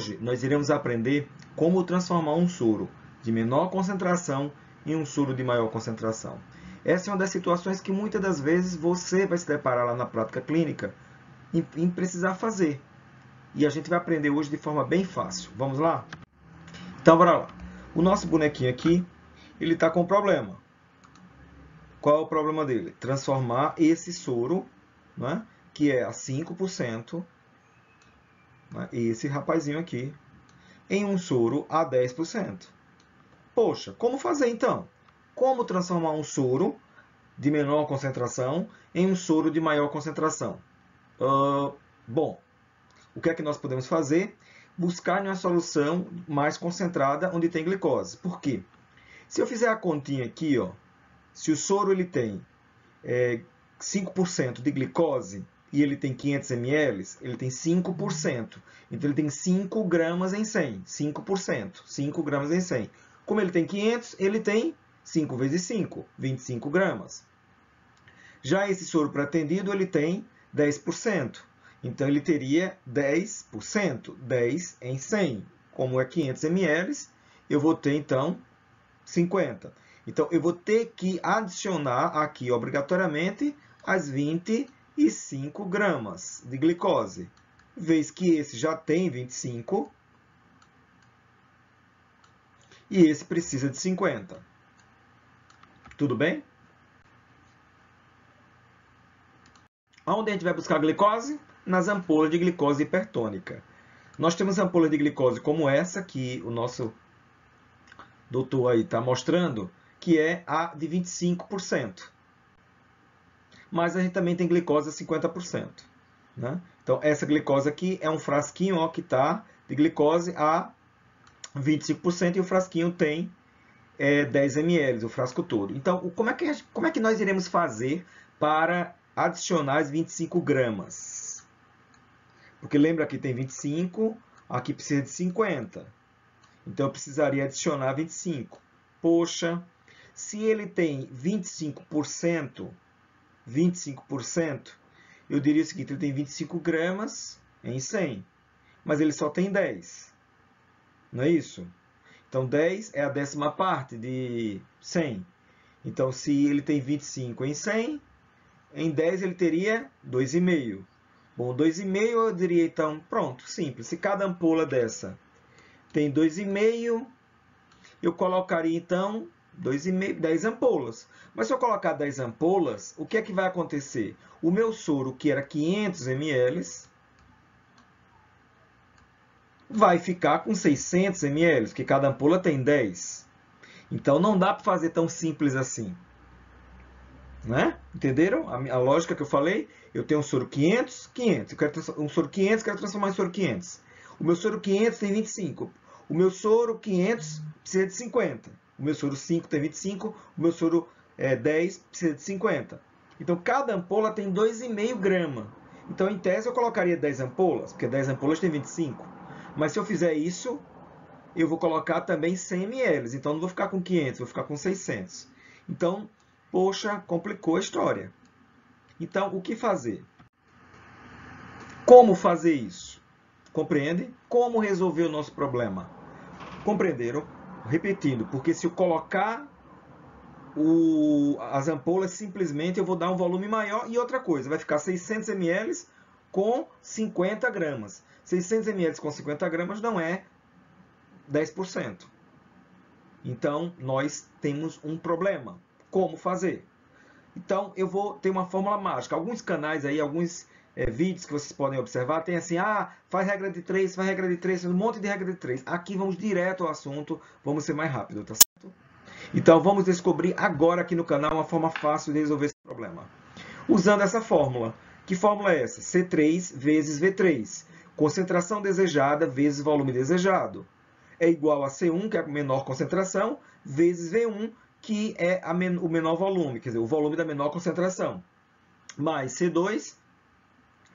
Hoje nós iremos aprender como transformar um soro de menor concentração em um soro de maior concentração. Essa é uma das situações que muitas das vezes você vai se deparar lá na prática clínica em precisar fazer. E a gente vai aprender hoje de forma bem fácil. Vamos lá? Então, bora lá. O nosso bonequinho aqui, ele está com um problema. Qual é o problema dele? Transformar esse soro, né, que é a 5%, né, esse rapazinho aqui, em um soro a 10%. Poxa, como fazer então? Como transformar um soro de menor concentração em um soro de maior concentração? Bom, o que é que nós podemos fazer? Buscar uma solução mais concentrada onde tem glicose. Por quê? Se eu fizer a continha aqui, ó, se o soro ele tem 5% de glicose e ele tem 500 ml, ele tem 5%. Então, ele tem 5 gramas em 100. 5%. 5 gramas em 100. Como ele tem 500, ele tem 5 vezes 5, 25 gramas. Já esse soro pretendido, ele tem 10%. Então, ele teria 10%. 10 em 100. Como é 500 ml, eu vou ter, então, 50. Então, eu vou ter que adicionar aqui, obrigatoriamente, as 25 gramas de glicose. Vez que esse já tem 25 e esse precisa de 50. Tudo bem? Onde a gente vai buscar glicose? Nas ampolas de glicose hipertônica. Nós temos ampolas de glicose como essa que o nosso doutor aí está mostrando, que é a de 25%. Mas a gente também tem glicose a 50%. Né? Então, essa glicose aqui é um frasquinho ó, que está de glicose a 25% e o frasquinho tem 10 ml, o frasco todo. Então, como é que nós iremos fazer para adicionar as 25 gramas? Porque lembra que tem 25, aqui precisa de 50. Então, eu precisaria adicionar 25. Poxa, se ele tem 25%, eu diria o seguinte, ele tem 25 gramas em 100, mas ele só tem 10. Não é isso? Então, 10 é a 10ª parte de 100. Então, se ele tem 25 em 100, em 10 ele teria 2,5. Bom, 2,5 eu diria, então, pronto, simples. Se cada ampola dessa tem 2,5, eu colocaria, então, 2,5, 10 ampolas. Mas se eu colocar 10 ampolas, o que é que vai acontecer? O meu soro, que era 500 ml, vai ficar com 600 ml, porque cada ampola tem 10. Então, não dá para fazer tão simples assim. Né? Entenderam a lógica que eu falei? Eu tenho um soro 500, 500. Eu quero um soro 500, quero transformar em soro 500. O meu soro 500 tem 25. O meu soro 500 precisa de 50. O meu soro 5 tem 25. O meu soro 10 precisa de 50. Então, cada ampola tem 2,5 gramas. Então, em tese, eu colocaria 10 ampolas, porque 10 ampolas tem 25. Mas se eu fizer isso, eu vou colocar também 100 ml. Então, não vou ficar com 500, vou ficar com 600. Então, poxa, complicou a história. Então, o que fazer? Como fazer isso? Compreende? Como resolver o nosso problema? Compreenderam? Repetindo, porque se eu colocar as ampolas, simplesmente eu vou dar um volume maior. E outra coisa, vai ficar 600 ml com 50 gramas. 600 ml com 50 gramas não é 10%. Então, nós temos um problema. Como fazer? Então, eu vou ter uma fórmula mágica. Alguns canais aí, alguns vídeos que vocês podem observar, tem assim, faz regra de 3, faz regra de 3, um monte de regra de 3. Aqui vamos direto ao assunto, vamos ser mais rápido, tá certo? Então, vamos descobrir agora aqui no canal uma forma fácil de resolver esse problema. Usando essa fórmula. Que fórmula é essa? C3 vezes V3. Concentração desejada vezes volume desejado. É igual a C1, que é a menor concentração, vezes V1, que é o menor volume, quer dizer, o volume da menor concentração. Mais C2,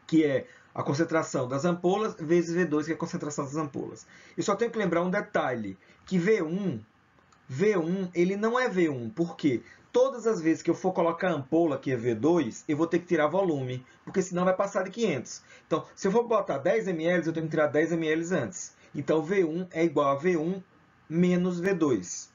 que é a concentração das ampolas, vezes V2, que é a concentração das ampolas. Eu só tenho que lembrar um detalhe, que V1, ele não é V1, por quê? Todas as vezes que eu for colocar a ampola, que é V2, eu vou ter que tirar volume, porque senão vai passar de 500. Então, se eu for botar 10 ml, eu tenho que tirar 10 ml antes. Então, V1 é igual a V1 menos V2.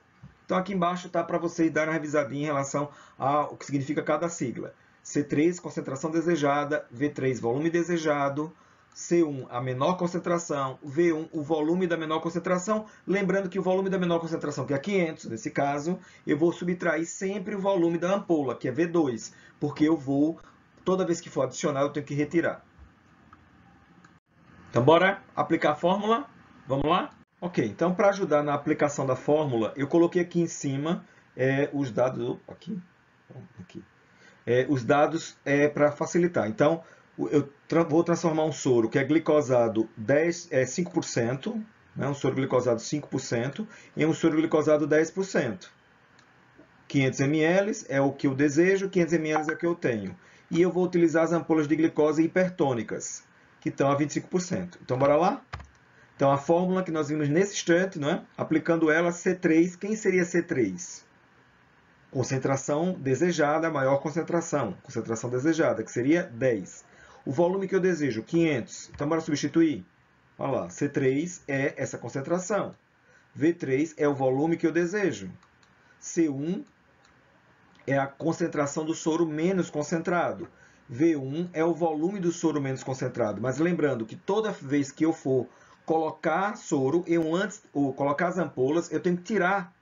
Então, aqui embaixo está para vocês darem uma revisadinha em relação ao que significa cada sigla. C3, concentração desejada, V3, volume desejado, C1, a menor concentração, V1, o volume da menor concentração. Lembrando que o volume da menor concentração, que é 500, nesse caso, eu vou subtrair sempre o volume da ampola, que é V2, porque eu vou, toda vez que for adicionar, eu tenho que retirar. Então, bora aplicar a fórmula? Vamos lá? Ok, então para ajudar na aplicação da fórmula, eu coloquei aqui em cima os dados... os dados para facilitar. Então, eu vou transformar um soro que é glicosado 5%, né, um soro glicosado 5%, em um soro glicosado 10%. 500 ml é o que eu desejo, 500 ml é o que eu tenho. E eu vou utilizar as ampolas de glicose hipertônicas, que estão a 25%. Então, bora lá? Então, a fórmula que nós vimos nesse instante, não é? Aplicando ela, C3, quem seria C3? Concentração desejada, maior concentração desejada, que seria 10. O volume que eu desejo, 500. Então, bora substituir. Olha lá, C3 é essa concentração. V3 é o volume que eu desejo. C1 é a concentração do soro menos concentrado. V1 é o volume do soro menos concentrado. Mas lembrando que toda vez que eu for colocar soro, ou colocar as ampolas, eu tenho que tirar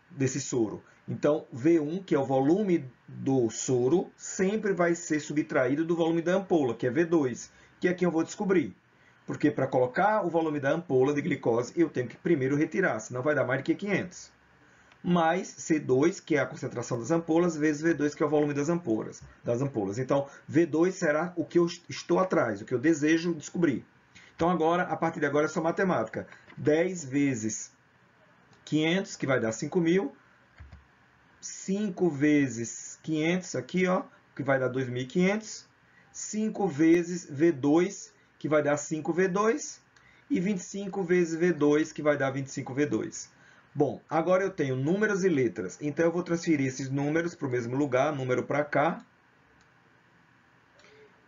desse soro. Então, V1, que é o volume do soro, sempre vai ser subtraído do volume da ampola, que é V2, que aqui eu vou descobrir. Porque para colocar o volume da ampola de glicose, eu tenho que primeiro retirar, senão vai dar mais do que 500. Mais C2, que é a concentração das ampolas, vezes V2, que é o volume das ampolas. Então, V2 será o que eu estou atrás, o que eu desejo descobrir. Então, agora, a partir de agora, é só matemática. 10 vezes 500, que vai dar 5.000. 5 vezes 500, aqui, ó, que vai dar 2.500. 5 vezes V2, que vai dar 5V2. E 25 vezes V2, que vai dar 25V2. Bom, agora eu tenho números e letras. Então, eu vou transferir esses números para o mesmo lugar, número para cá.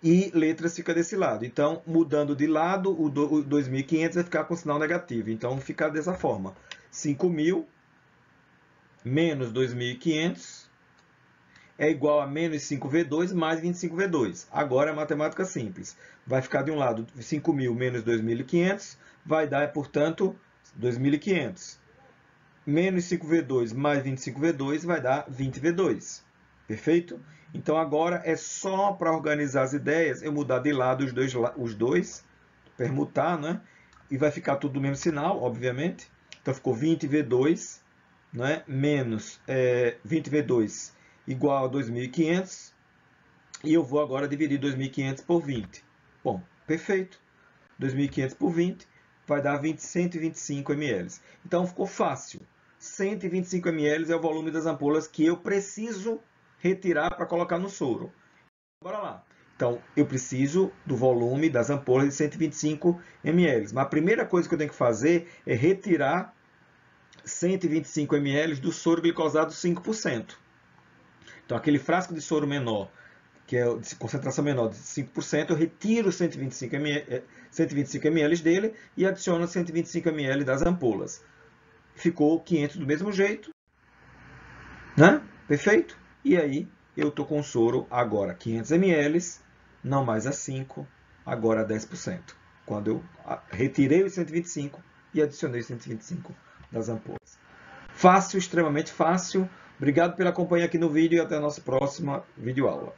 E letras fica desse lado. Então, mudando de lado, o 2.500 vai ficar com sinal negativo. Então, fica dessa forma. 5.000 menos 2.500 é igual a menos 5V2 mais 25V2. Agora, é matemática simples. Vai ficar de um lado 5.000 menos 2.500, vai dar, portanto, 2.500. Menos 5V2 mais 25V2 vai dar 20V2. Perfeito? Então, agora é só para organizar as ideias, eu mudar de lado os dois, permutar, né? E vai ficar tudo do mesmo sinal, obviamente. Então, ficou 20V2, né? Menos 20V2 igual a 2.500. E eu vou agora dividir 2.500 por 20. Bom, perfeito. 2.500 por 20 vai dar 125 ml. Então, ficou fácil. 125 ml é o volume das ampolas que eu preciso retirar para colocar no soro. Bora lá. Então, eu preciso do volume das ampolas de 125 ml. Mas a primeira coisa que eu tenho que fazer é retirar 125 ml do soro glicosado 5%. Então, aquele frasco de soro menor, que é de concentração menor de 5%, eu retiro 125 ml dele e adiciono 125 ml das ampolas. Ficou 500 do mesmo jeito, né? Perfeito? E aí, eu estou com o soro agora 500 ml, não mais a 5, agora a 10%. Quando eu retirei os 125 e adicionei os 125 das ampolas. Fácil, extremamente fácil. Obrigado pela companhia aqui no vídeo e até a nossa próxima videoaula.